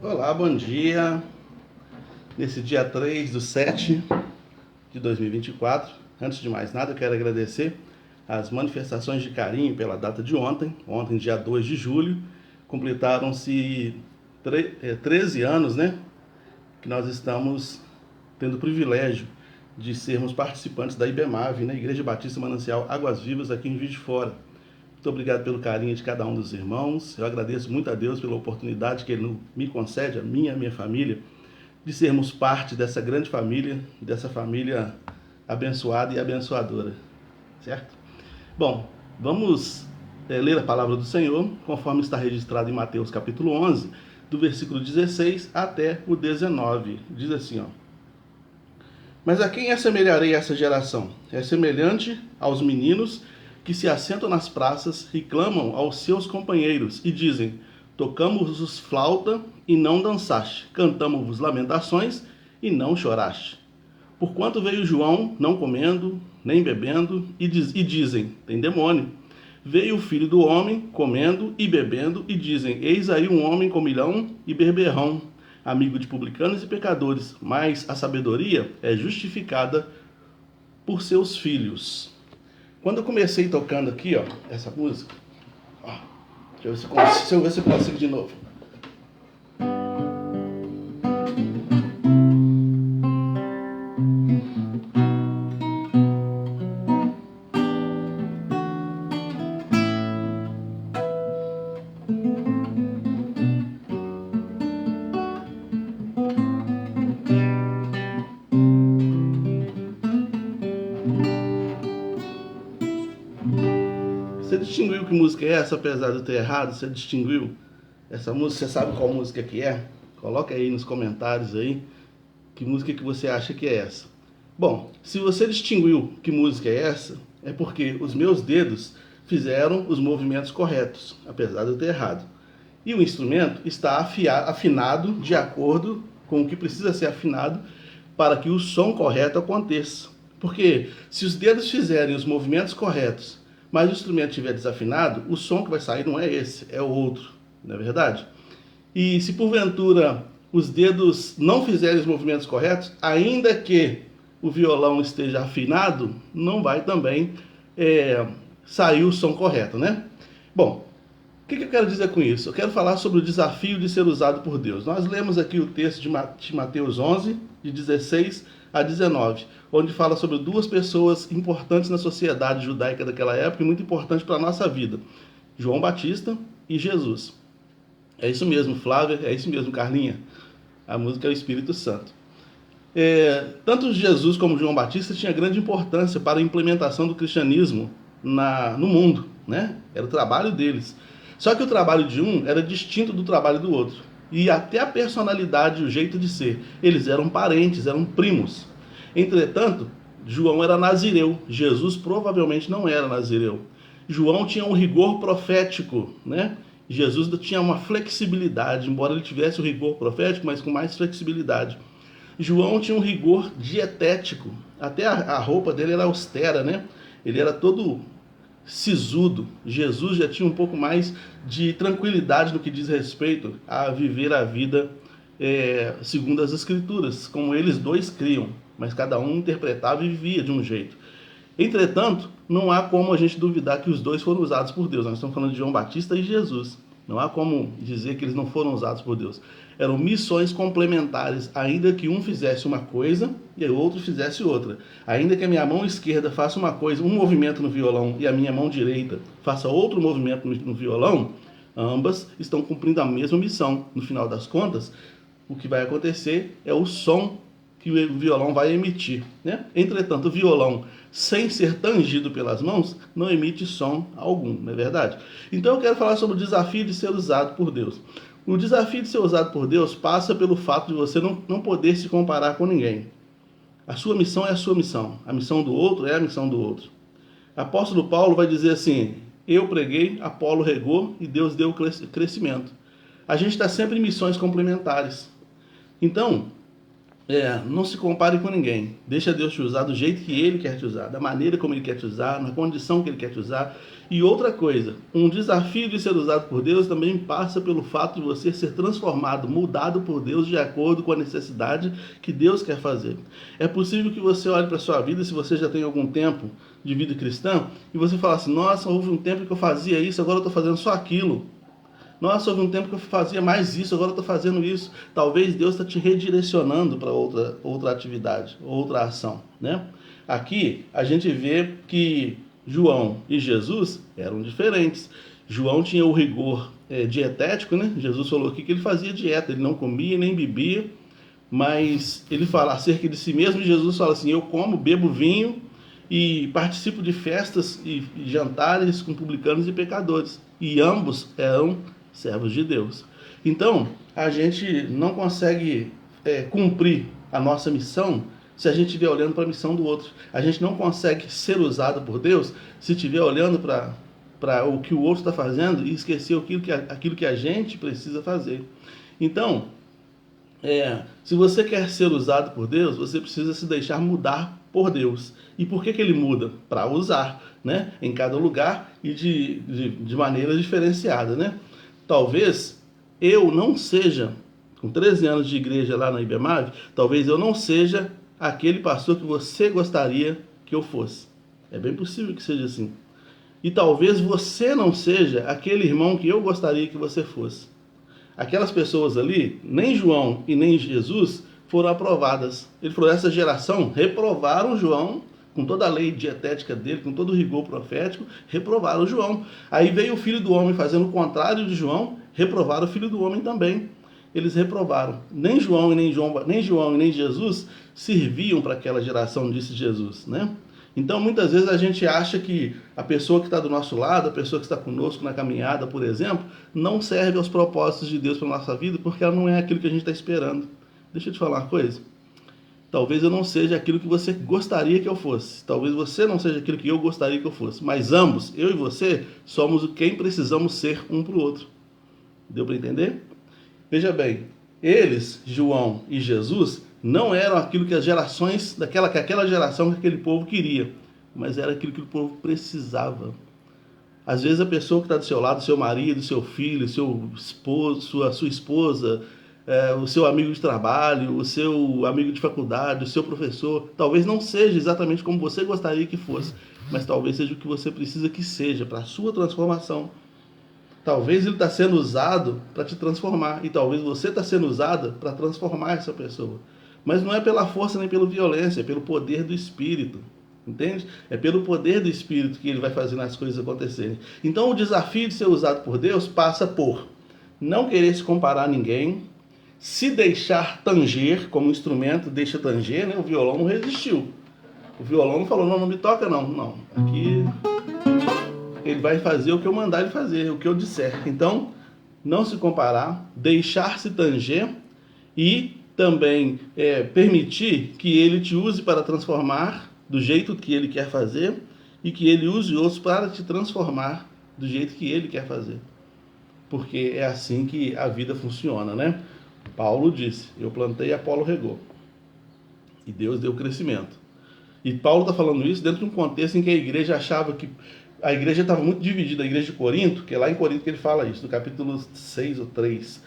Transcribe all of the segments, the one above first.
Olá, bom dia. Nesse dia 3/7 de 2024, antes de mais nada, eu quero agradecer as manifestações de carinho pela data de ontem. Ontem, dia 2 de julho, completaram-se 13 anos, né? Que nós estamos tendo o privilégio de sermos participantes da IBEMAV, né? Igreja Batista Manancial Águas Vivas, aqui em Juiz de Fora. Muito obrigado pelo carinho de cada um dos irmãos. Eu agradeço muito a Deus pela oportunidade que Ele me concede, a minha família, de sermos parte dessa grande família, dessa família abençoada e abençoadora. Certo? Bom, vamos ler a palavra do Senhor, conforme está registrado em Mateus capítulo 11, do versículo 16 até o 19. Diz assim, ó: Mas a quem assemelharei essa geração? É semelhante aos meninos que se assentam nas praças e clamam aos seus companheiros e dizem: Tocamos-vos flauta e não dançaste, cantamos-vos lamentações e não choraste. Porquanto veio João não comendo nem bebendo e dizem: Tem demônio. Veio o Filho do Homem comendo e bebendo e dizem: Eis aí um homem comilão e berberrão, amigo de publicanos e pecadores, mas a sabedoria é justificada por seus filhos. Quando eu comecei tocando aqui, ó, essa música, ó, deixa eu ver se eu consigo de novo. Você distinguiu que música é essa, apesar de eu ter errado? Você distinguiu essa música? Você sabe qual música que é? Coloca aí nos comentários aí que música que você acha que é essa. Bom, se você distinguiu que música é essa, é porque os meus dedos fizeram os movimentos corretos, apesar de eu ter errado. E o instrumento está afinado de acordo com o que precisa ser afinado para que o som correto aconteça. Porque se os dedos fizerem os movimentos corretos, mas o instrumento estiver desafinado, o som que vai sair não é esse, é o outro, não é verdade? E se porventura os dedos não fizerem os movimentos corretos, ainda que o violão esteja afinado, não vai também sair o som correto, né? Bom, o que eu quero dizer com isso? Eu quero falar sobre o desafio de ser usado por Deus. Nós lemos aqui o texto de Mateus 11, de 16 a 19, onde fala sobre duas pessoas importantes na sociedade judaica daquela época e muito importantes para a nossa vida: João Batista e Jesus. É isso mesmo, Flávia, é isso mesmo, Carlinha. A música é o Espírito Santo. Tanto Jesus como João Batista tinham grande importância para a implementação do cristianismo no mundo, né? Era o trabalho deles. Só que o trabalho de um era distinto do trabalho do outro. E até a personalidade, o jeito de ser. Eles eram parentes, eram primos. Entretanto, João era nazireu. Jesus provavelmente não era nazireu. João tinha um rigor profético, né? Jesus tinha uma flexibilidade, embora ele tivesse o rigor profético, mas com mais flexibilidade. João tinha um rigor dietético. Até a roupa dele era austera, né? Ele era todo sisudo. Jesus já tinha um pouco mais de tranquilidade no que diz respeito a viver a vida segundo as Escrituras, como eles dois criam, mas cada um interpretava e vivia de um jeito. Entretanto, não há como a gente duvidar que os dois foram usados por Deus. Nós estamos falando de João Batista e Jesus. Não há como dizer que eles não foram usados por Deus. Eram missões complementares, ainda que um fizesse uma coisa e o outro fizesse outra. Ainda que a minha mão esquerda faça uma coisa, um movimento no violão, e a minha mão direita faça outro movimento no violão, ambas estão cumprindo a mesma missão. No final das contas, o que vai acontecer é o som que o violão vai emitir, né? Entretanto, o violão, sem ser tangido pelas mãos, não emite som algum, não é verdade? Então eu quero falar sobre o desafio de ser usado por Deus. O desafio de ser usado por Deus passa pelo fato de você não poder se comparar com ninguém. A sua missão é a sua missão. A missão do outro é a missão do outro. Apóstolo Paulo vai dizer assim: eu preguei, Apolo regou e Deus deu o crescimento. A gente está sempre em missões complementares. Então, não se compare com ninguém. Deixa Deus te usar do jeito que Ele quer te usar, da maneira como Ele quer te usar, na condição que Ele quer te usar. E outra coisa, um desafio de ser usado por Deus também passa pelo fato de você ser transformado, mudado por Deus de acordo com a necessidade que Deus quer fazer. É possível que você olhe para a sua vida, se você já tem algum tempo de vida cristã, e você fala assim: nossa, houve um tempo que eu fazia isso, agora eu estou fazendo só aquilo. Nossa, houve um tempo que eu fazia mais isso, agora eu estou fazendo isso. Talvez Deus está te redirecionando para outra atividade, outra ação, né? Aqui a gente vê que João e Jesus eram diferentes. João tinha o rigor dietético, né? Jesus falou aqui que ele fazia dieta, ele não comia nem bebia, mas ele fala acerca de si mesmo, e Jesus fala assim: eu como, bebo vinho e participo de festas e jantares com publicanos e pecadores. E ambos eram servos de Deus. Então, a gente não consegue cumprir a nossa missão se a gente estiver olhando para a missão do outro. A gente não consegue ser usado por Deus se estiver olhando para o que o outro está fazendo e esquecer aquilo que a gente precisa fazer. Então, se você quer ser usado por Deus, você precisa se deixar mudar por Deus. E por que Ele muda? Para usar, né? Em cada lugar e de maneira diferenciada, né? Talvez eu não seja, com 13 anos de igreja lá na IBEMAV, talvez eu não seja aquele pastor que você gostaria que eu fosse. É bem possível que seja assim. E talvez você não seja aquele irmão que eu gostaria que você fosse. Aquelas pessoas ali, nem João e nem Jesus foram aprovadas. Ele falou: essa geração reprovaram João, com toda a lei dietética dele, com todo o rigor profético, reprovaram João. Aí veio o Filho do Homem fazendo o contrário de João, reprovaram o Filho do Homem também. Eles reprovaram. Nem João e nem Jesus serviam para aquela geração, disse Jesus, né? Então, muitas vezes a gente acha que a pessoa que está do nosso lado, a pessoa que está conosco na caminhada, por exemplo, não serve aos propósitos de Deus para a nossa vida, porque ela não é aquilo que a gente está esperando. Deixa eu te falar uma coisa. Talvez eu não seja aquilo que você gostaria que eu fosse. Talvez você não seja aquilo que eu gostaria que eu fosse. Mas ambos, eu e você, somos quem precisamos ser um para o outro. Deu para entender? Veja bem, eles, João e Jesus, não eram aquilo que as gerações, que aquela geração, que aquele povo queria, mas era aquilo que o povo precisava. Às vezes a pessoa que está do seu lado, seu marido, seu filho, seu esposo, sua esposa, o seu amigo de trabalho, o seu amigo de faculdade, o seu professor, talvez não seja exatamente como você gostaria que fosse, mas talvez seja o que você precisa que seja para a sua transformação. Talvez ele está sendo usado para te transformar, e talvez você está sendo usada para transformar essa pessoa. Mas não é pela força nem pela violência, é pelo poder do Espírito. Entende? É pelo poder do Espírito que ele vai fazendo as coisas acontecerem. Então o desafio de ser usado por Deus passa por não querer se comparar a ninguém, se deixar tanger como instrumento, deixa tanger, né? O violão não resistiu. O violão não falou: não me toca não. Não, aqui ele vai fazer o que eu mandar ele fazer, o que eu disser. Então, não se comparar, deixar-se tanger e também permitir que ele te use para transformar do jeito que ele quer fazer e que ele use outros para te transformar do jeito que ele quer fazer. Porque é assim que a vida funciona, né? Paulo disse: eu plantei, Apolo regou. E Deus deu crescimento. E Paulo está falando isso dentro de um contexto em que a igreja achava que... A igreja estava muito dividida, a igreja de Corinto, que é lá em Corinto que ele fala isso, no capítulo 6 ou 3.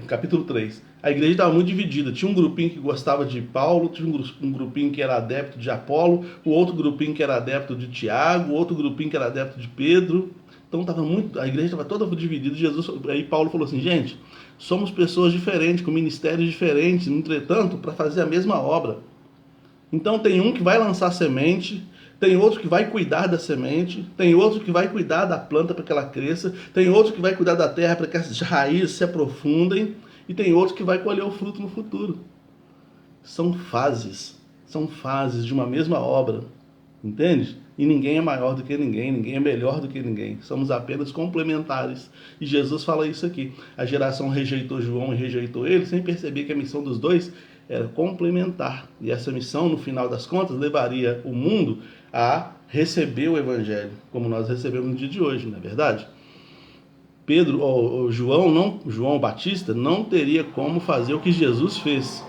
No capítulo 3. A igreja estava muito dividida. Tinha um grupinho que gostava de Paulo, tinha um grupinho que era adepto de Apolo, o outro grupinho que era adepto de Tiago, o outro grupinho que era adepto de Pedro. Então a igreja estava toda dividida. Aí Paulo falou assim: gente, somos pessoas diferentes, com ministérios diferentes, entretanto, para fazer a mesma obra. Então tem um que vai lançar semente, tem outro que vai cuidar da semente, tem outro que vai cuidar da planta para que ela cresça, tem outro que vai cuidar da terra para que as raízes se aprofundem, e tem outro que vai colher o fruto no futuro. São fases de uma mesma obra, entende? E ninguém é maior do que ninguém, ninguém é melhor do que ninguém, somos apenas complementares. E Jesus fala isso aqui: a geração rejeitou João e rejeitou ele, sem perceber que a missão dos dois era complementar. E essa missão, no final das contas, levaria o mundo a receber o Evangelho, como nós recebemos no dia de hoje, não é verdade? João Batista não teria como fazer o que Jesus fez,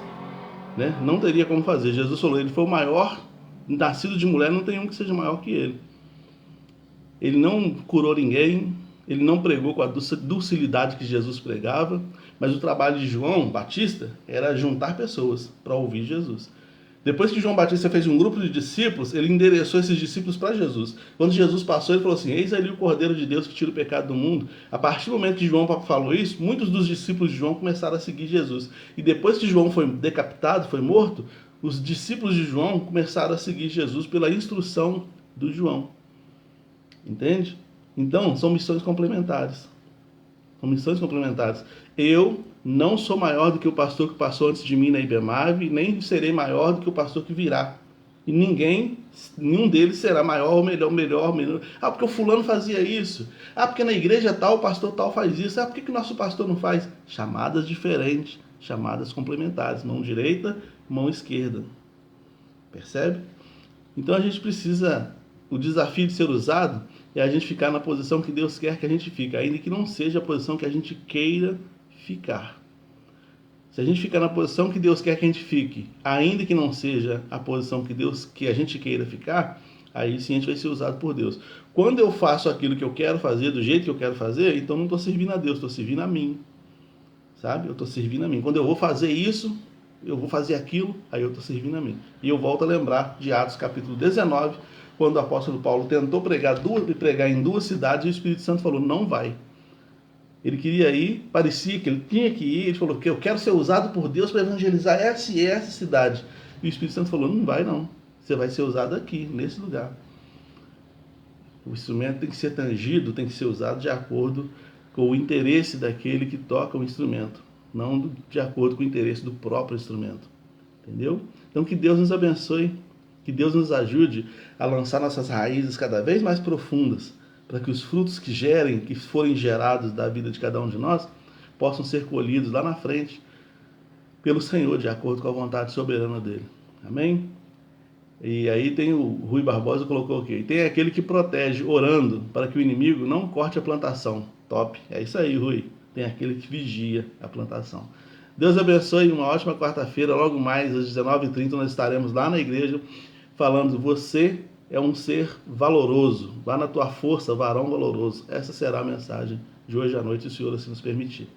né? Não teria como fazer. Jesus falou, ele foi o maior, nascido de mulher, não tem um que seja maior que ele. Ele não curou ninguém, ele não pregou com a docilidade que Jesus pregava, mas o trabalho de João Batista era juntar pessoas para ouvir Jesus. Depois que João Batista fez um grupo de discípulos, ele endereçou esses discípulos para Jesus. Quando Jesus passou, ele falou assim, eis ali o Cordeiro de Deus que tira o pecado do mundo. A partir do momento que João falou isso, muitos dos discípulos de João começaram a seguir Jesus. E depois que João foi decapitado, foi morto, os discípulos de João começaram a seguir Jesus pela instrução do João. Entende? Então, são missões complementares. São missões complementares. Eu não sou maior do que o pastor que passou antes de mim na IBEMAV, nem serei maior do que o pastor que virá. E nenhum deles será maior ou melhor. Ah, porque o fulano fazia isso. Ah, porque na igreja tal, o pastor tal faz isso. Ah, por que o nosso pastor não faz? Chamadas diferentes, chamadas complementares. Mão direita, mão esquerda. Percebe? Então a gente precisa, o desafio de ser usado é a gente ficar na posição que Deus quer que a gente fique, ainda que não seja a posição que a gente queira ficar. Se a gente ficar na posição que Deus quer que a gente fique, ainda que não seja a posição que a gente queira ficar, aí sim a gente vai ser usado por Deus. Quando eu faço aquilo que eu quero fazer, do jeito que eu quero fazer, então não estou servindo a Deus, estou servindo a mim. Sabe? Eu estou servindo a mim. Quando eu vou fazer isso, eu vou fazer aquilo, aí eu estou servindo a mim. E eu volto a lembrar de Atos capítulo 19, quando o apóstolo Paulo tentou pregar em duas cidades e o Espírito Santo falou, não vai. Ele queria ir, parecia que ele tinha que ir, ele falou que eu quero ser usado por Deus para evangelizar essa e essa cidade. E o Espírito Santo falou, não vai não, você vai ser usado aqui, nesse lugar. O instrumento tem que ser tangido, tem que ser usado de acordo com o interesse daquele que toca o instrumento, não de acordo com o interesse do próprio instrumento. Entendeu? Então que Deus nos abençoe, que Deus nos ajude a lançar nossas raízes cada vez mais profundas, para que os frutos que forem gerados da vida de cada um de nós, possam ser colhidos lá na frente pelo Senhor, de acordo com a vontade soberana dele. Amém? E aí tem o Rui Barbosa colocou aqui, tem aquele que protege orando para que o inimigo não corte a plantação. Top, é isso aí, Rui. Tem aquele que vigia a plantação. Deus abençoe, uma ótima quarta-feira. Logo mais às 19h30 nós estaremos lá na igreja falando, você é um ser valoroso, vá na tua força, varão valoroso. Essa será a mensagem de hoje à noite, se o Senhor assim nos permitir.